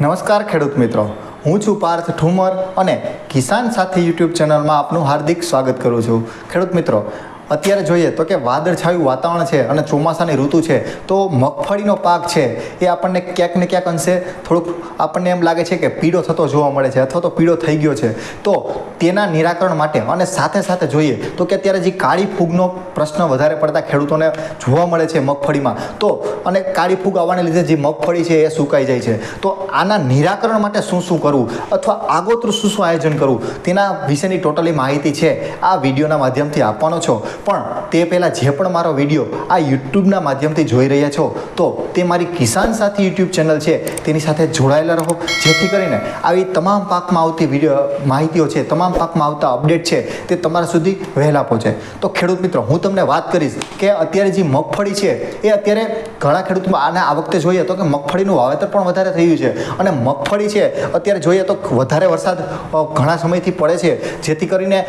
નમસ્કાર ખેડૂત મિત્રો, હું છું પાર્થ ઠુમર અને કિસાન સાથી યુટ્યુબ ચેનલમાં આપનું હાર્દિક સ્વાગત કરું છું. ખેડૂત મિત્રો, અત્યારે જોઈએ તો કે વાદળછાયું વાતાવરણ છે અને ચોમાસાની ઋતુ છે, તો મગફળીનો પાક છે એ આપણને ક્યાંક ને ક્યાંક અંશે થોડુંક આપણને એમ લાગે છે કે પીળો થતો જોવા મળે છે અથવા તો પીળો થઈ ગયો છે. તો તેના નિરાકરણ માટે અને સાથે સાથે જોઈએ તો કે અત્યારે જે કાળી ફૂગનો પ્રશ્ન વધારે પડતા ખેડૂતોને જોવા મળે છે મગફળીમાં, તો અને કાળી ફૂગ આવવાને લીધે જે મગફળી છે એ સુકાઈ જાય છે. તો આના નિરાકરણ માટે શું શું કરવું અથવા આગોતરું શું શું આયોજન કરવું તેના વિશેની ટોટલી માહિતી છે આ વિડીયોના માધ્યમથી આપવાનો છો. પણ તે પહેલાં જે પણ મારો વિડીયો આ યુટ્યુબના માધ્યમથી જોઈ રહ્યા છો તો તે મારી કિસાન સાથી યુટ્યુબ ચેનલ છે તેની સાથે જોડાયેલા રહો, જેથી કરીને આવી તમામ પાકમાં આવતી માહિતીઓ છે, તમામ પાકમાં આવતા અપડેટ છે તે તમારા સુધી વહેલા પહોંચે. તો ખેડૂત મિત્રો, હું તમને વાત કરીશ કે અત્યારે જે મગફળી છે એ અત્યારે ઘણા ખેડૂતોમાં આને આ વખતે જોઈએ તો કે મગફળીનું વાવેતર પણ વધારે થયું છે અને મગફળી છે અત્યારે જોઈએ તો વધારે વરસાદ ઘણા સમયથી પડે છે, જેથી કરીને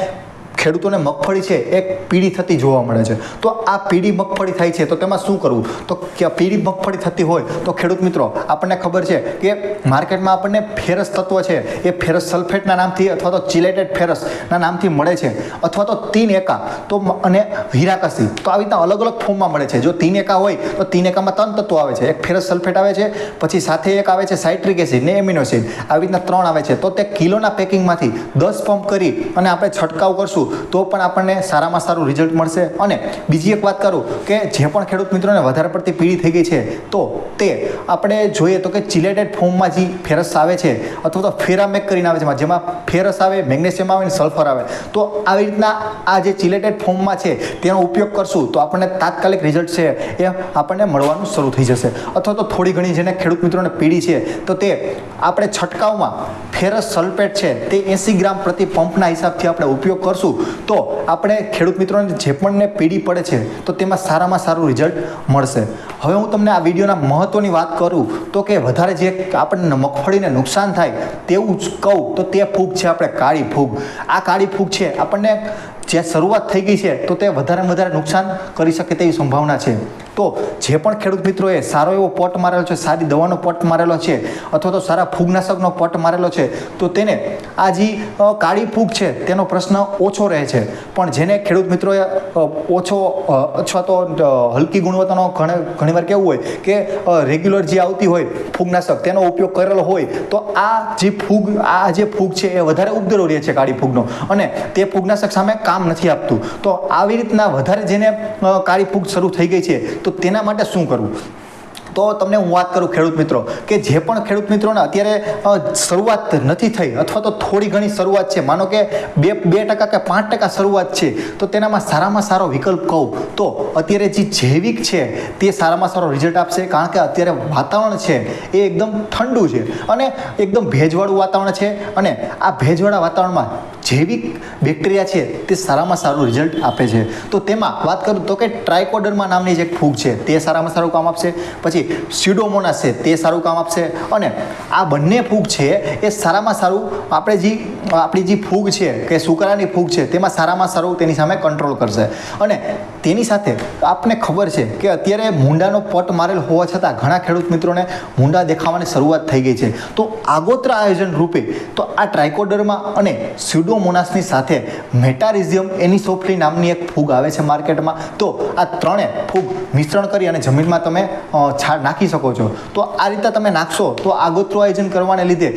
ખેડૂતોને મગફળી છે એ પીળી થતી જોવા મળે છે. તો આ પીળી મગફળી થાય છે તો તેમાં શું કરવું? તો કે પીળી મગફળી થતી હોય તો ખેડૂત મિત્રો, આપણને ખબર છે કે માર્કેટમાં આપણને ફેરસ તત્વ છે એ ફેરસ સલ્ફેટના નામથી અથવા તો ચિલેટેડ ફેરસના નામથી મળે છે, અથવા તો 3 તો અને હીરાકસી, તો આવી રીતના અલગ અલગ ફોર્મમાં મળે છે. જો 3 હોય તો 3 3 તત્વો આવે છે. એક ફેરસ સલ્ફેટ આવે છે, પછી સાથે એક આવે છે સાઇટ્રિક એસિડ ને એમિનો એસિડ, આવી રીતના 3 આવે છે. તો તે કિલોના પેકિંગમાંથી 10 પંપ કરી અને આપણે છંટકાવ કરશું તો પણ આપણને સારામાં સારું રિઝલ્ટ મળશે. અને બીજી એક વાત કરું કે જે પણ ખેડૂત મિત્રોને વધારે પડતી પીળી થઈ ગઈ છે તો તે આપણે જોઈએ તો કે ચિલેટેડ ફોર્મમાં જે ફેરસ આવે છે અથવા તો ફેરામેક કરીને આવે છે, જેમાં ફેરસ આવે, મેગ્નેશિયમ આવે અને સલ્ફર આવે, તો આવી રીતના આ જે ચિલેટેડ ફોર્મમાં છે તેનો ઉપયોગ કરશું તો આપણને તાત્કાલિક રિઝલ્ટ છે એ આપણને મળવાનું શરૂ થઈ જશે. અથવા તો થોડી ઘણી જેને ખેડૂત મિત્રોને પીળી છે તો તે આપણે છંટકાવમાં ફેરસ સલ્ફેટ છે તે 80 ગ્રામ પ્રતિ પંપના હિસાબથી આપણે ઉપયોગ કરશું તો આપણે ખેડૂત મિત્રોને જે પણને પીળી પડે છે તો તેમાં સારામાં સારું રિઝલ્ટ મળશે. હવે હું તમને આ વિડીયોના મહત્ત્વની વાત કરું તો કે વધારે જે આપણને મગફળીને નુકસાન થાય તેવું જ કહું તો તે ફૂગ છે આપણે કાળી ફૂગ. આ કાળી ફૂગ છે આપણને જે શરૂઆત થઈ ગઈ છે તો તે વધારે નુકસાન કરી શકે તેવી સંભાવના છે. તો જે પણ ખેડૂત મિત્રોએ સારો એવો પટ મારેલો છે, સારી દવાનો પટ મારેલો છે અથવા તો સારા ફૂગનાશકનો પટ મારેલો છે તો તેને આ જે કાળી ફૂગ છે તેનો પ્રશ્ન ઓછો રહે છે. પણ જેને ખેડૂત મિત્રોએ ઓછો અથવા તો હલકી ગુણવત્તાનો ઘણીવાર કેવું હોય કે રેગ્યુલર જે આવતી હોય ફૂગનાશક તેનો ઉપયોગ કરેલો હોય તો આ જે ફૂગ છે એ વધારે ઉપદ્રવ રહે છે કાળી ફૂગનો, અને તે ફૂગનાશક સામે કામ નથી આપતું. તો આવી રીતના વધારે જેને કાળી ફૂગ શરૂ થઈ ગઈ છે તો તેના માટે શું કરવું? તો તમને હું વાત કરું ખેડૂત મિત્રો કે જે પણ ખેડૂત મિત્રોને અત્યારે શરૂઆત નથી થઈ અથવા તો થોડી ઘણી શરૂઆત છે, માનો કે 2% કે 5% શરૂઆત છે, તો તેનામાં સારામાં સારો વિકલ્પ કહું તો અત્યારે જે જૈવિક છે તે સારામાં સારો રિઝલ્ટ આપશે. કારણ કે અત્યારે વાતાવરણ છે એ એકદમ ઠંડુ છે અને એકદમ ભેજવાળું વાતાવરણ છે, અને આ ભેજવાળા વાતાવરણમાં જૈવિક બેક્ટેરિયા છે તે સારામાં સારું રિઝલ્ટ આપે છે. તો તેમાં વાત કરું તો કે ટ્રાઇકોડર્મા નામની જે ફૂગ છે તે સારામાં સારું કામ આપશે, પછી સ્યુડોમોનાસ છે તે સારું કામ આપશે, અને આ બંને ફૂગ છે એ સારામાં સારું આપણી જે ફૂગ છે કે સુકારાની ફૂગ છે તેમાં સારામાં સારું તેની સામે કંટ્રોલ કરશે. અને તેની સાથે આપને ખબર છે કે અત્યારે મૂંડાનો પટ મારેલ હોવા છતાં ઘણા ખેડૂત મિત્રોને મૂંડા દેખાવાની શરૂઆત થઈ ગઈ છે. તો આગોતરા આયોજન રૂપે તો આ ટ્રાઇકોડર્મા અને સ્યુડોમોનાસની સાથે મેટારિઝિયમ એનિસોફ્લી નામની એક ફૂગ આવે છે માર્કેટમાં, તો આ 3 ફૂગ મિશ્રણ કરી અને જમીનમાં તમે નાખી શકો છો. તો આ રીતે તમે નાખશો તો આગોતરું આયોજન કરવાને લીધે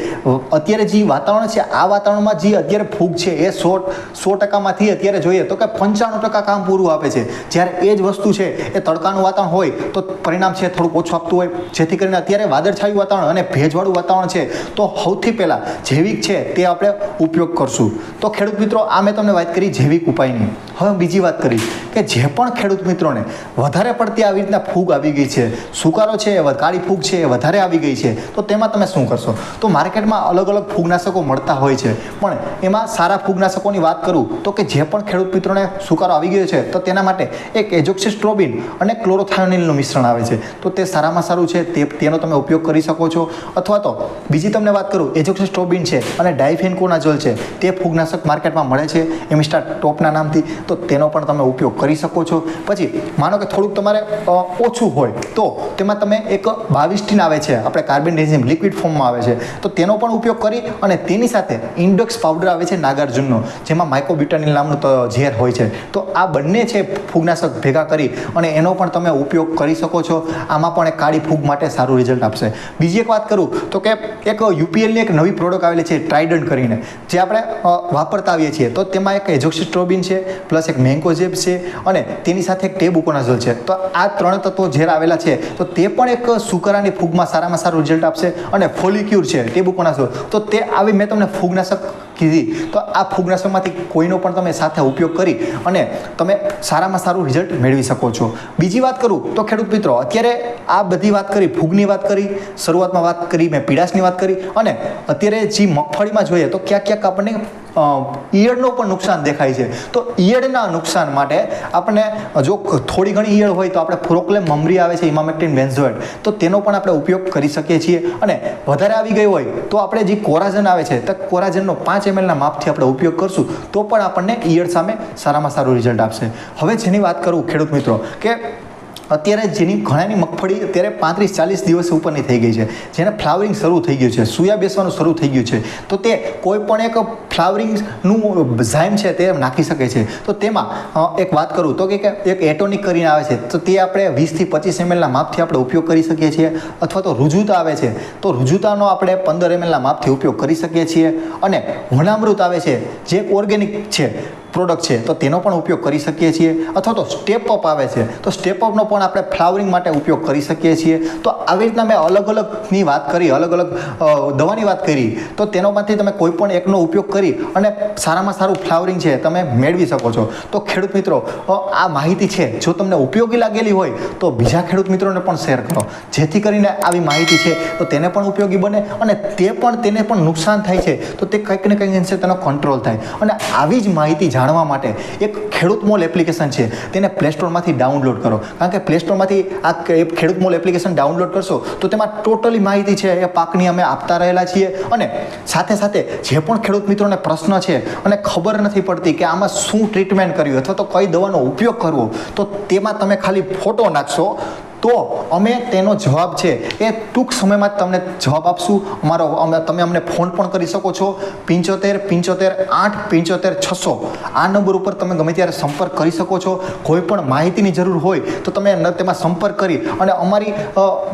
અત્યારે જે વાતાવરણ છે આ વાતાવરણમાં જે અત્યારે ફૂગ છે એ 100%માંથી અત્યારે જોઈએ તો કે 95% કામ પૂરું આપે છે. જ્યારે એ જ વસ્તુ છે એ તડકાનું વાતાવરણ હોય તો પરિણામ છે થોડુંક ઓછું આપતું હોય. જેથી કરીને અત્યારે વાદળછાયું વાતાવરણ અને ભેજવાળું વાતાવરણ છે તો સૌથી પહેલાં જૈવિક છે તે આપણે ઉપયોગ કરશું. તો ખેડૂત મિત્રો, આ મેં તમને વાત કરી જૈવિક ઉપાયની. હવે બીજી વાત કરી કે જે પણ ખેડૂત મિત્રોને વધારે પડતી આવી રીતના ફૂગ આવી ગઈ છે, સુકારો છે, કાળી ફૂગ છે એ વધારે આવી ગઈ છે, તો તેમાં તમે શું કરશો? તો માર્કેટમાં અલગ અલગ ફૂગનાશકો મળતા હોય છે, પણ એમાં સારા ફૂગનાશકોની વાત કરું તો કે જે પણ ખેડૂત મિત્રોને સુકારો આવી ગયો છે તો તેના માટે એક એઝોક્સિસ્ટ્રોબિન અને ક્લોરોથાયોનિલનું મિશ્રણ આવે છે, તો તે સારામાં સારું છે, તેનો તમે ઉપયોગ કરી શકો છો. અથવા તો બીજી તમને વાત કરું, એઝોક્સિસ્ટ્રોબિન છે અને ડાયફેન્કોનાઝોલ છે તે ફૂગનાશક માર્કેટમાં મળે છે એમિસ્ટાર ટોપના નામથી, તો તેનો પણ તમે ઉપયોગ કરી શકો છો. પછી માનો કે થોડુંક તમારે ઓછું હોય તો તેમાં તેમાં તમે એક 22 આવે છે, આપણે કાર્બન રેઝિમ લિક્વિડ ફોર્મમાં આવે છે, તો તેનો પણ ઉપયોગ કરી અને તેની સાથે ઇન્ડેક્સ પાવડર આવે છે નાગાર્જુનનો, જેમાં માઇકોબ્યુટાનિલ નામનું ઝેર હોય છે. તો આ બંને છે ફૂગનાશક ભેગા કરી અને એનો પણ તમે ઉપયોગ કરી શકો છો. આમાં પણ એક કાળી ફૂગ માટે સારું રિઝલ્ટ આપશે. બીજી એક વાત કરું તો કે એક યુપીએલની એક નવી પ્રોડક્ટ આવેલી છે ટ્રાઇડન્ટ કરીને, જે આપણે વાપરતા આવીએ છીએ. તો તેમાં એક એઝોક્સિસ્ટ્રોબિન છે, પ્લસ એક મેન્કોઝેબ છે અને તેની સાથે એક ટેબુકોનાઝોલ છે. તો આ 3 તત્વો ઝેર આવેલા છે, તો તે પણ એક સુકરાની ફૂગમાં સારામાં સારું રિઝલ્ટ આપશે. અને ફોલિક્યુર છે ટેબુકોનાઝોલ, તો તે આવી મેં તમને ફૂગનાશક કીધી. તો આ ફૂગનાશકમાંથી કોઈનો પણ તમે સાથે ઉપયોગ કરી અને તમે સારામાં સારું રિઝલ્ટ મેળવી શકો છો. બીજી વાત કરું તો ખેડૂત મિત્રો, અત્યારે આ બધી વાત કરી, ફૂગની વાત કરી, શરૂઆતમાં વાત કરી મેં પીડાશની વાત કરી, અને અત્યારે જે મગફળીમાં જોઈએ તો ક્યાંક ક્યાંક આપણને ઈયળનું પણ નુકસાન દેખાય છે. તો ઈયળના નુકસાન માટે આપણે જો થોડી ઘણી ઈયળ હોય તો આપણે પ્રોક્લેમ મમરી આવે છે, ઇમામેક્ટિન બેન્ઝોએટ, તો તેનો પણ આપણે ઉપયોગ કરી શકીએ છીએ. અને વધારે આવી ગઈ હોય તો આપણે જે કોરાજન આવે છે, તો કોરાજનનો 5 ml ના માપથી આપણે ઉપયોગ કરશું તો પણ આપણને ઈયળ સામે સારામાં સારું રિઝલ્ટ આપશે. હવે જેની વાત કરું ખેડૂત મિત્રો, કે અત્યારે જેની ઘણાની મગફળી અત્યારે 35-40 દિવસ ઉપરની થઈ ગઈ છે, જેને ફ્લાવરિંગ શરૂ થઈ ગયું છે, સૂયા બેસવાનું શરૂ થઈ ગયું છે, તો તે કોઈ પણ એક ફ્લાવરિંગનું ઝાઇમ છે તે નાખી શકે છે. તો તેમાં એક વાત કરું તો કે એક એટોનિક કરીને આવે છે, તો તે આપણે 20 થી 25 ml ના માપથી આપણે ઉપયોગ કરી શકીએ છીએ. અથવા તો રુજુતા આવે છે, તો રુજુતાનો આપણે 15 ml ના માપથી ઉપયોગ કરી શકીએ છીએ. અને વનામૃત આવે છે, જે ઓર્ગેનિક છે પ્રોડક્ટ છે, તો તેનો પણ ઉપયોગ કરી શકીએ છીએ. અથવા તો સ્ટેપ અપ આવે છે, તો સ્ટેપ અપનો પણ આપણે ફ્લાવરિંગ માટે ઉપયોગ કરી શકીએ છીએ. તો આવી રીતના મેં અલગ અલગની વાત કરી, અલગ અલગ દવાની વાત કરી, તો તેનોમાંથી તમે કોઈ પણ એકનો ઉપયોગ કરી અને સારામાં સારું ફ્લાવરિંગ છે તમે મેળવી શકો છો. તો ખેડૂત મિત્રો, આ માહિતી છે જો તમને ઉપયોગી લાગેલી હોય તો બીજા ખેડૂત મિત્રોને પણ શેર કરો, જેથી કરીને આવી માહિતી છે તો તેને પણ ઉપયોગી બને અને તેને પણ નુકસાન થાય છે તો તે કંઈક ને કંઈક અંશે તેનો કંટ્રોલ થાય. અને આવી જ માહિતી જાણવા માટે એક ખેડૂત મોલ એપ્લિકેશન છે, તેને પ્લે સ્ટોરમાંથી ડાઉનલોડ કરો. કારણ કે પ્લે સ્ટોરમાંથી આ ખેડૂત મોલ એપ્લિકેશન ડાઉનલોડ કરશો તો તેમાં ટોટલી માહિતી છે એ પાકની અમે આપતા રહેલા છીએ. અને સાથે સાથે જે પણ ખેડૂત મિત્રોને પ્રશ્ન છે અને ખબર નથી પડતી કે આમાં શું ટ્રીટમેન્ટ કરવી અથવા તો કઈ દવાનો ઉપયોગ કરવો, તો તેમાં તમે ખાલી ફોટો નાખશો તો અમે તેનો જવાબ છે એ ટૂંક સમયમાં જ તમને જવાબ આપશું. તમે અમને ફોન પણ કરી શકો છો, 75 75 8 75 600 આ નંબર ઉપર તમે ગમે ત્યારે સંપર્ક કરી શકો છો. કોઈ પણ માહિતીની જરૂર હોય તો તમે તેમાં સંપર્ક કરી અને અમારી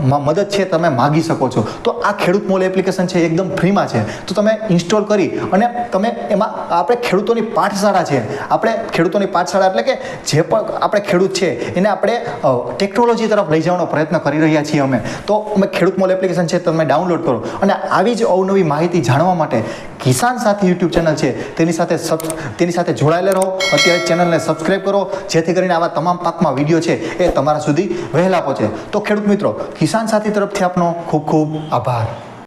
મદદ છે તમે માગી શકો છો. તો આ ખેડૂત મોલ એપ્લિકેશન છે એકદમ ફ્રીમાં છે, તો તમે ઇન્સ્ટોલ કરી અને તમે એમાં આપણે ખેડૂતોની પાઠશાળા છે, આપણે ખેડૂતોની પાઠશાળા એટલે કે જે પણ આપણે ખેડૂત છે એને આપણે ટેકનોલોજી તરફ લઈ જવાનો પ્રયત્ન કરી રહ્યા છીએ અમે. તો અમે ખેડૂત મોલ એપ્લિકેશન છે તમે ડાઉનલોડ કરો અને આવી જ અવનવી માહિતી જાણવા માટે કિસાન સાથી યુટ્યુબ ચેનલ છે તેની સાથે જોડાયેલા રહો. અત્યારે ચેનલને સબસ્ક્રાઈબ કરો, જેથી કરીને આવા તમામ પાકમાં વિડીયો છે એ તમારા સુધી વહેલા પહોંચે. તો ખેડૂત મિત્રો, કિસાન સાથી તરફથી આપનો ખૂબ ખૂબ આભાર.